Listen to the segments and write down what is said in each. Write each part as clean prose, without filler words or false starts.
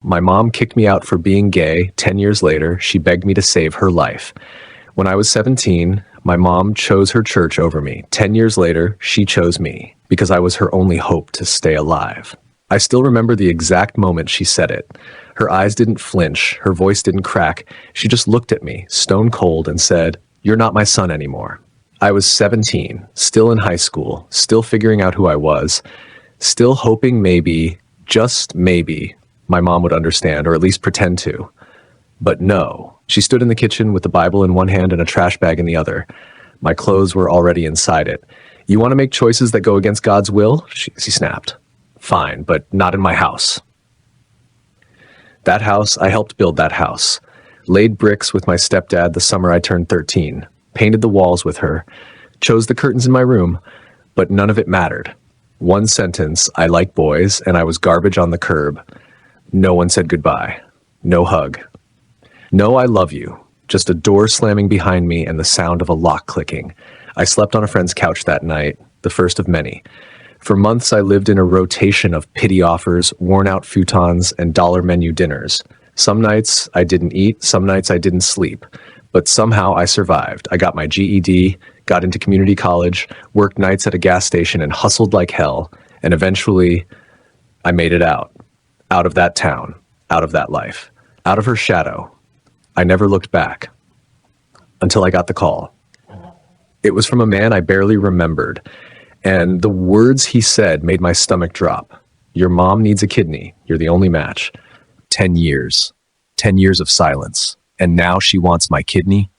My mom kicked me out for being gay. 10 years later, she begged me to save her life. When I was 17, my mom chose her church over me. 10 years later, she chose me because I was her only hope to stay alive. I still remember the exact moment she said it. Her eyes didn't flinch, her voice didn't crack. She just looked at me, stone cold, and said, "You're not my son anymore." I was 17, still in high school, still figuring out who I was, still hoping maybe, just maybe, my mom would understand, or at least pretend to. But no, she stood in the kitchen with the Bible in one hand and a trash bag in the other. My clothes were already inside it. "You want to make choices that go against God's will?" She snapped. "Fine, but not in my house." That house, I helped build that house. Laid bricks with my stepdad the summer I turned 13. Painted the walls with her. Chose the curtains in my room, but none of it mattered. One sentence, "I like boys," and I was garbage on the curb. No one said goodbye. No hug. No "I love you." Just a door slamming behind me and the sound of a lock clicking. I slept on a friend's couch that night, the first of many. For months, I lived in a rotation of pity offers, worn-out futons, and dollar menu dinners. Some nights I didn't eat, some nights I didn't sleep. But somehow I survived. I got my GED, got into community college, worked nights at a gas station, and hustled like hell. And eventually, I made it out. Out of that town. Out of that life. Out of her shadow. I never looked back. Until I got the call. It was from a man I barely remembered. And the words he said made my stomach drop. "Your mom needs a kidney. You're the only match." 10 years. 10 years of silence. And now she wants my kidney?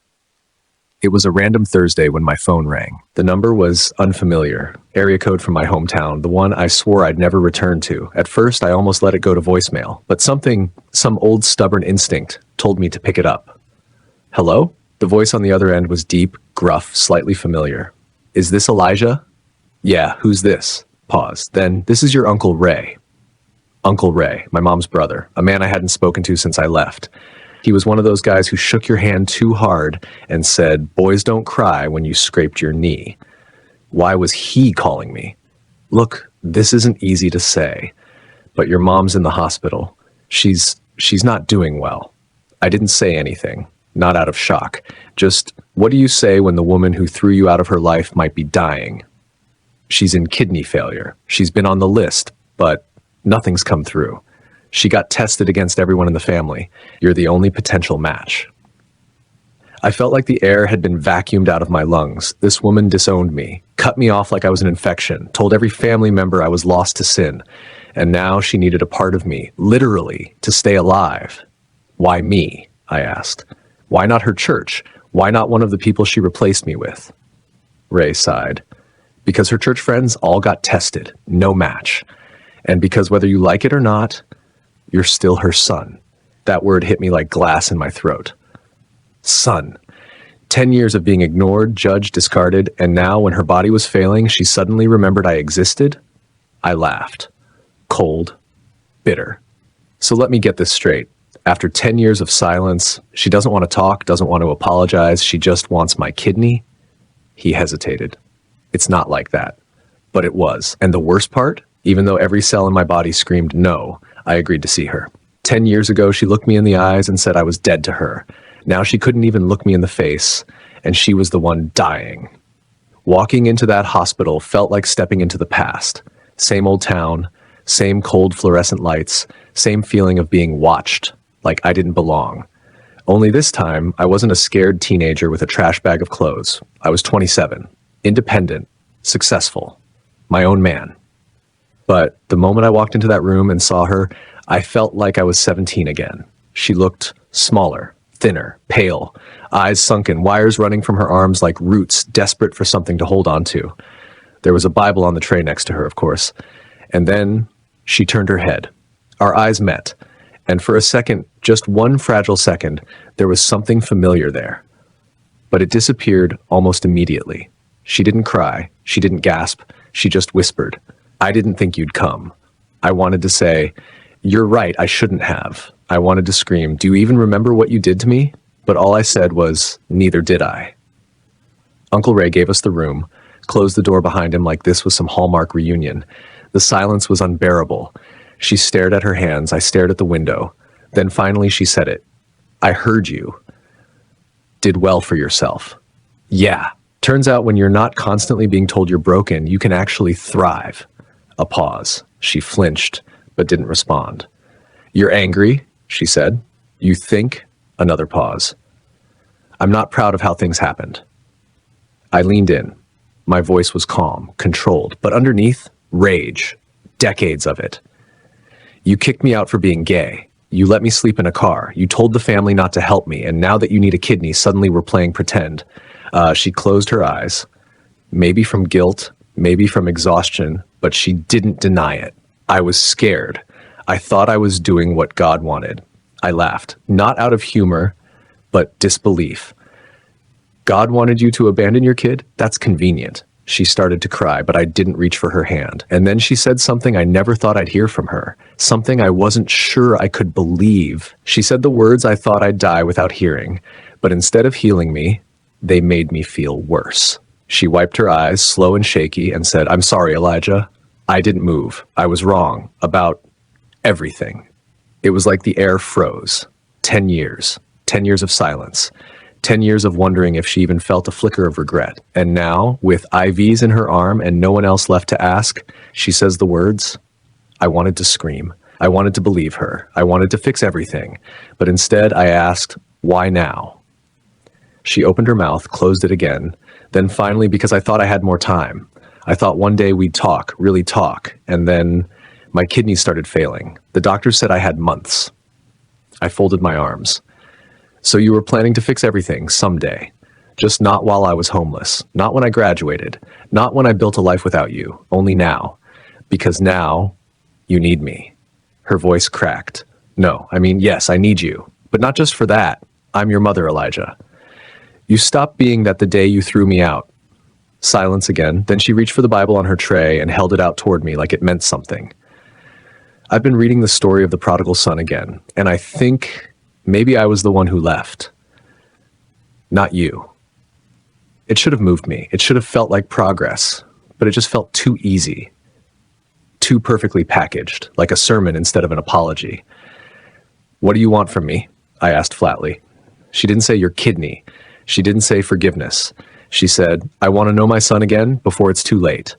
It was a random Thursday when my phone rang. The number was unfamiliar. Area code from my hometown, the one I swore I'd never return to. At first, I almost let it go to voicemail. But some old stubborn instinct, told me to pick it up. "Hello?" The voice on the other end was deep, gruff, slightly familiar. "Is this Elijah?" "Yeah, who's this?" Pause. Then, "This is your Uncle Ray." Uncle Ray, my mom's brother, a man I hadn't spoken to since I left. He was one of those guys who shook your hand too hard and said, "Boys don't cry when you scraped your knee." Why was he calling me? "Look, this isn't easy to say, but your mom's in the hospital. She's not doing well." I didn't say anything, not out of shock. Just, what do you say when the woman who threw you out of her life might be dying? "She's in kidney failure. She's been on the list, but nothing's come through. She got tested against everyone in the family. You're the only potential match." I felt like the air had been vacuumed out of my lungs. This woman disowned me, cut me off like I was an infection, told every family member I was lost to sin. And now she needed a part of me, literally, to stay alive. Why me? I asked. Why not her church? Why not one of the people she replaced me with? Ray sighed. Because her church friends all got tested, no match. And because whether you like it or not, you're still her son. That word hit me like glass in my throat. Son. 10 years of being ignored, judged, discarded, and now when her body was failing, she suddenly remembered I existed? I laughed. Cold. Bitter. So let me get this straight. After 10 years of silence, she doesn't want to talk, doesn't want to apologize, she just wants my kidney? He hesitated. It's not like that. But it was. And the worst part? Even though every cell in my body screamed no, I agreed to see her. 10 years ago, she looked me in the eyes and said I was dead to her. Now she couldn't even look me in the face, and she was the one dying. Walking into that hospital felt like stepping into the past. Same old town, same cold fluorescent lights, same feeling of being watched, like I didn't belong. Only this time, I wasn't a scared teenager with a trash bag of clothes. I was 27, independent, successful, my own man. But the moment I walked into that room and saw her, I felt like I was 17 again. She looked smaller, thinner, pale, eyes sunken, wires running from her arms like roots, desperate for something to hold on to. There was a Bible on the tray next to her, of course. And then she turned her head. Our eyes met. And for a second, just one fragile second, there was something familiar there. But it disappeared almost immediately. She didn't cry. She didn't gasp. She just whispered, "I didn't think you'd come." I wanted to say, "You're right, I shouldn't have." I wanted to scream, "Do you even remember what you did to me?" But all I said was, "Neither did I." Uncle Ray gave us the room, closed the door behind him like this was some Hallmark reunion. The silence was unbearable. She stared at her hands. I stared at the window. Then finally she said it. I heard you. Did well for yourself. Yeah. Turns out when you're not constantly being told you're broken, you can actually thrive. A pause. She flinched, but didn't respond. You're angry, she said. You think? Another pause. I'm not proud of how things happened. I leaned in. My voice was calm, controlled, but underneath, rage. Decades of it. You kicked me out for being gay. You let me sleep in a car. You told the family not to help me, and now that you need a kidney, suddenly we're playing pretend. She closed her eyes. Maybe from guilt, maybe from exhaustion, but she didn't deny it. I was scared. I thought I was doing what God wanted. I laughed, not out of humor, but disbelief. God wanted you to abandon your kid? That's convenient. She started to cry, but I didn't reach for her hand. And then she said something I never thought I'd hear from her, something I wasn't sure I could believe. She said the words I thought I'd die without hearing, but instead of healing me, they made me feel worse. She wiped her eyes, slow and shaky, and said, I'm sorry, Elijah. I didn't move. I was wrong about everything. It was like the air froze. 10 years. 10 years of silence. 10 years of wondering if she even felt a flicker of regret. And now, with IVs in her arm and no one else left to ask, she says the words, I wanted to scream. I wanted to believe her. I wanted to fix everything. But instead, I asked, why now? She opened her mouth, closed it again. Then finally, because I thought I had more time. I thought one day we'd talk, really talk. And then my kidneys started failing. The doctor said I had months. I folded my arms. So you were planning to fix everything someday, just not while I was homeless, not when I graduated, not when I built a life without you, only now, because now you need me. Her voice cracked. No, I mean, yes, I need you, but not just for that. I'm your mother, Elijah. You stopped being that the day you threw me out. Silence again. Then she reached for the Bible on her tray and held it out toward me like it meant something. I've been reading the story of the prodigal son again, and I think maybe I was the one who left. Not you. It should have moved me. It should have felt like progress, but it just felt too easy. Too perfectly packaged, like a sermon instead of an apology. What do you want from me? I asked flatly. She didn't say your kidney. She didn't say forgiveness. She said, I want to know my son again before it's too late.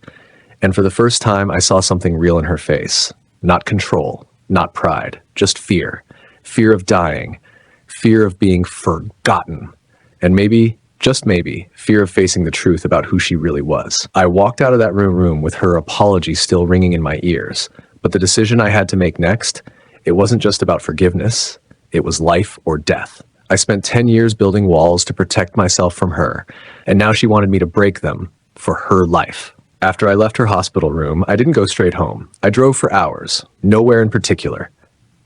And for the first time, I saw something real in her face. Not control, not pride, just fear. Fear of dying, fear of being forgotten, and maybe, just maybe, fear of facing the truth about who she really was. I walked out of that room with her apology still ringing in my ears, but the decision I had to make next, it wasn't just about forgiveness, it was life or death. I spent 10 years building walls to protect myself from her, and now she wanted me to break them for her life. After I left her hospital room, I didn't go straight home. I drove for hours, nowhere in particular,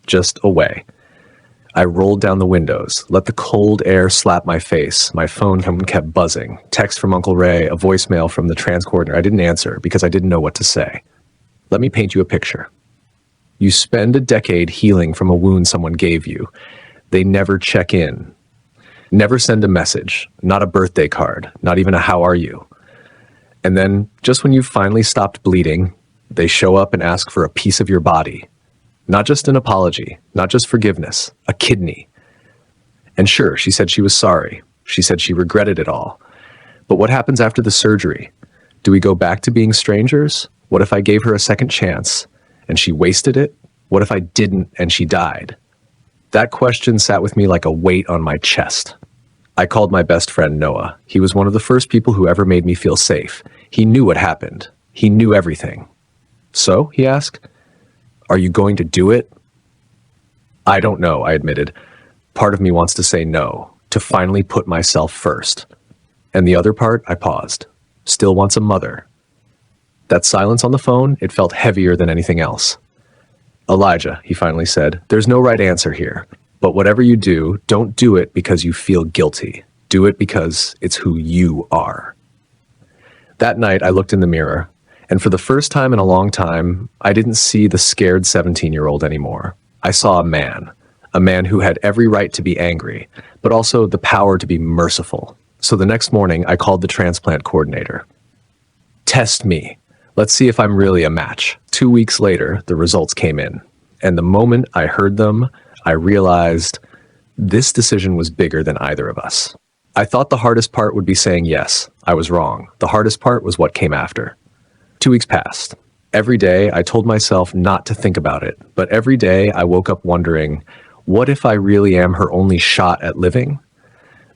just away. I rolled down the windows, let the cold air slap my face. My phone kept buzzing. Text from Uncle Ray, a voicemail from the trans coordinator. I didn't answer because I didn't know what to say. Let me paint you a picture. You spend a decade healing from a wound someone gave you. They never check in, never send a message, not a birthday card, not even a how are you. And then, just when you've finally stopped bleeding, they show up and ask for a piece of your body. Not just an apology, not just forgiveness, a kidney. And sure, she said she was sorry. She said she regretted it all. But what happens after the surgery? Do we go back to being strangers? What if I gave her a second chance and she wasted it? What if I didn't and she died? That question sat with me like a weight on my chest. I called my best friend Noah. He was one of the first people who ever made me feel safe. He knew what happened. He knew everything. So, he asked, are you going to do it? I don't know, I admitted. Part of me wants to say no, to finally put myself first. And the other part, I paused. Still wants a mother. That silence on the phone, it felt heavier than anything else. Elijah, he finally said, there's no right answer here. But whatever you do, don't do it because you feel guilty. Do it because it's who you are. That night, I looked in the mirror. And for the first time in a long time, I didn't see the scared 17-year-old anymore. I saw a man who had every right to be angry, but also the power to be merciful. So the next morning, I called the transplant coordinator. Test me. Let's see if I'm really a match. 2 weeks later, the results came in. And the moment I heard them, I realized this decision was bigger than either of us. I thought the hardest part would be saying yes. I was wrong. The hardest part was what came after. 2 weeks passed. Every day I told myself not to think about it, but every day I woke up wondering, what if I really am her only shot at living?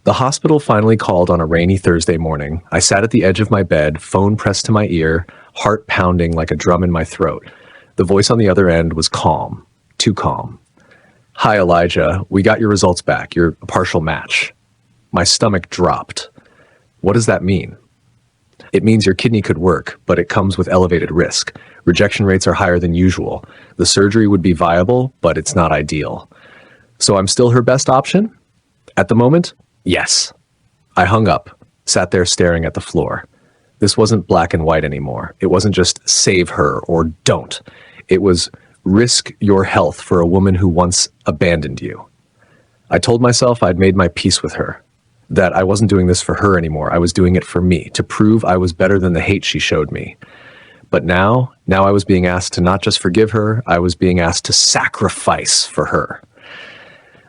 The hospital finally called on a rainy Thursday morning. I sat at the edge of my bed, phone pressed to my ear, heart pounding like a drum in my throat. The voice on the other end was calm, too calm. "Hi, Elijah. We got your results back. You're a partial match." My stomach dropped. What does that mean? It means your kidney could work, but it comes with elevated risk. Rejection rates are higher than usual. The surgery would be viable, but it's not ideal. So I'm still her best option? At the moment, yes. I hung up, sat there staring at the floor. This wasn't black and white anymore. It wasn't just save her or don't. It was risk your health for a woman who once abandoned you. I told myself I'd made my peace with her, that I wasn't doing this for her anymore. I was doing it for me, to prove I was better than the hate she showed me. But now I was being asked to not just forgive her, I was being asked to sacrifice for her.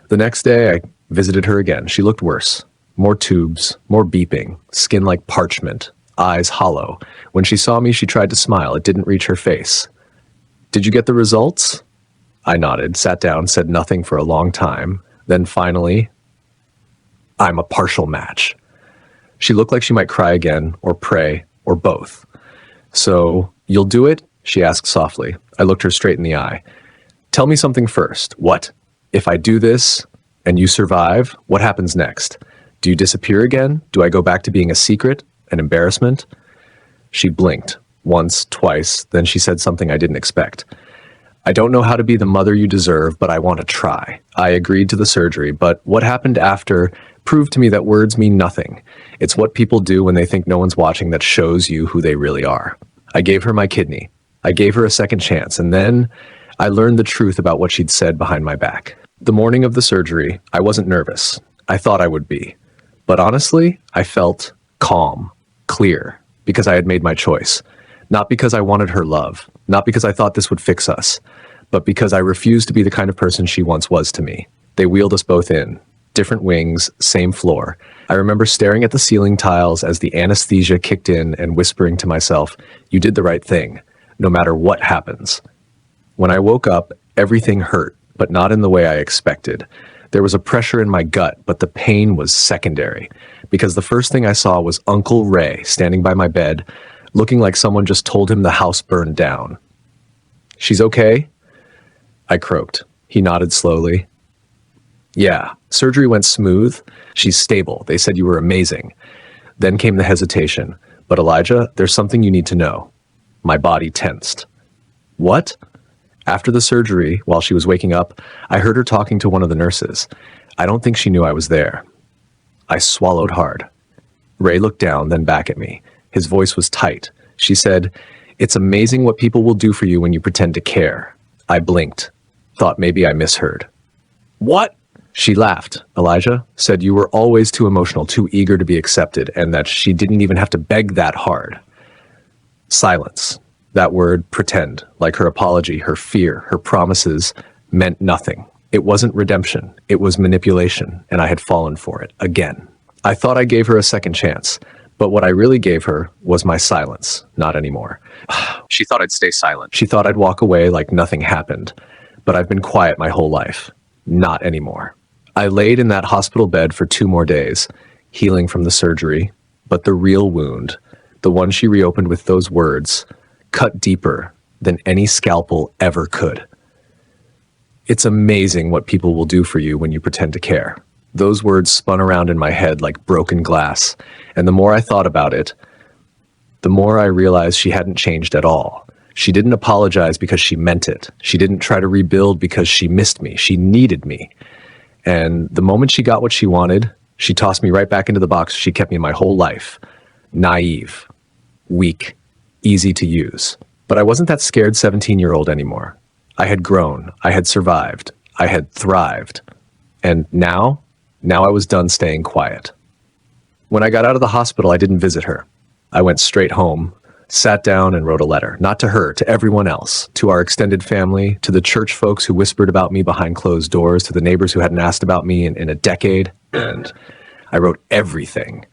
The next day, I visited her again. She looked worse. More tubes, more beeping, skin like parchment, eyes hollow. When she saw me, she tried to smile. It didn't reach her face. "Did you get the results?" I nodded, sat down, said nothing for a long time. Then finally, "I'm a partial match." She looked like she might cry again, or pray, or both. "So, you'll do it?" she asked softly. I looked her straight in the eye. "Tell me something first." "What? If I do this, and you survive, what happens next? Do you disappear again? Do I go back to being a secret, an embarrassment?" She blinked, once, twice, then she said something I didn't expect. "I don't know how to be the mother you deserve, but I want to try." I agreed to the surgery, but what happened after proved to me that words mean nothing. It's what people do when they think no one's watching that shows you who they really are. I gave her my kidney. I gave her a second chance, and then I learned the truth about what she'd said behind my back. The morning of the surgery, I wasn't nervous. I thought I would be. But honestly, I felt calm, clear, because I had made my choice. Not because I wanted her love, not because I thought this would fix us, but because I refused to be the kind of person she once was to me. They wheeled us both in. Different wings, same floor. I remember staring at the ceiling tiles as the anesthesia kicked in and whispering to myself, "You did the right thing, no matter what happens." When I woke up, everything hurt, but not in the way I expected. There was a pressure in my gut, but the pain was secondary, because the first thing I saw was Uncle Ray standing by my bed, looking like someone just told him the house burned down. "She's okay?" I croaked. He nodded slowly. "Yeah, surgery went smooth. She's stable. They said you were amazing." Then came the hesitation. "But Elijah, there's something you need to know." My body tensed. "What?" After the surgery, while she was waking up, I heard her talking to one of the nurses. I don't think she knew I was there. I swallowed hard. Ray looked down, then back at me. His voice was tight. She said, "It's amazing what people will do for you when you pretend to care." I blinked, thought maybe I misheard. "What?" She laughed. "Elijah said you were always too emotional, too eager to be accepted, and that she didn't even have to beg that hard." Silence. That word, pretend, like her apology, her fear, her promises, meant nothing. It wasn't redemption. It was manipulation, and I had fallen for it again. I thought I gave her a second chance, but what I really gave her was my silence. Not anymore. She thought I'd stay silent. She thought I'd walk away like nothing happened, but I've been quiet my whole life. Not anymore. I laid in that hospital bed for 2 more days, healing from the surgery, but the real wound, the one she reopened with those words, cut deeper than any scalpel ever could. "It's amazing what people will do for you when you pretend to care." Those words spun around in my head like broken glass, and the more I thought about it, the more I realized she hadn't changed at all. She didn't apologize because she meant it. She didn't try to rebuild because she missed me. She needed me. And the moment she got what she wanted, she tossed me right back into the box she kept me my whole life. Naive, weak, easy to use. But I wasn't that scared 17-year-old anymore. I had grown. I had survived. I had thrived. And now I was done staying quiet. When I got out of the hospital, I didn't visit her. I went straight home, Sat down and wrote a letter, not to her, to everyone else, to our extended family, to the church folks who whispered about me behind closed doors, to the neighbors who hadn't asked about me in a decade. And I wrote everything.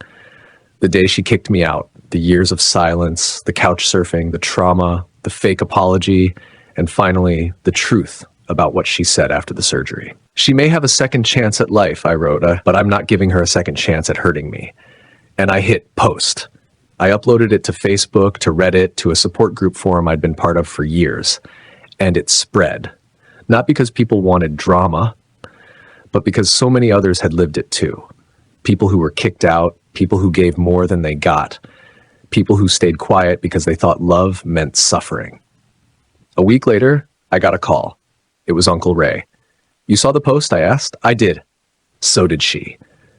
The day she kicked me out, the years of silence, the couch surfing, the trauma, the fake apology, and finally, the truth about what she said after the surgery. She may have a second chance at life, I wrote, but I'm not giving her a second chance at hurting me. And I hit post. I uploaded it to Facebook, to Reddit, to a support group forum I'd been part of for years. And it spread. Not because people wanted drama, but because so many others had lived it too. People who were kicked out, people who gave more than they got, people who stayed quiet because they thought love meant suffering. A week later, I got a call. It was Uncle Ray. "You saw the post?" I asked. "I did." So did she.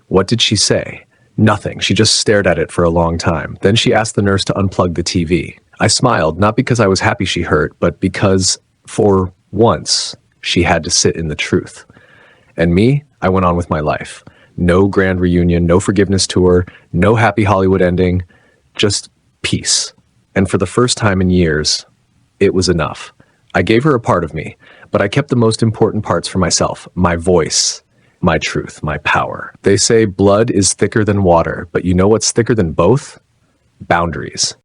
What did she say? Nothing. She just stared at it for a long time. Then she asked the nurse to unplug the TV. I smiled, not because I was happy she hurt, but because, for once, she had to sit in the truth. And me, I went on with my life. No grand reunion, no forgiveness tour, no happy Hollywood ending, just peace. And for the first time in years, it was enough. I gave her a part of me, but I kept the most important parts for myself, my voice, my truth, my power. They say blood is thicker than water, but you know what's thicker than both? Boundaries.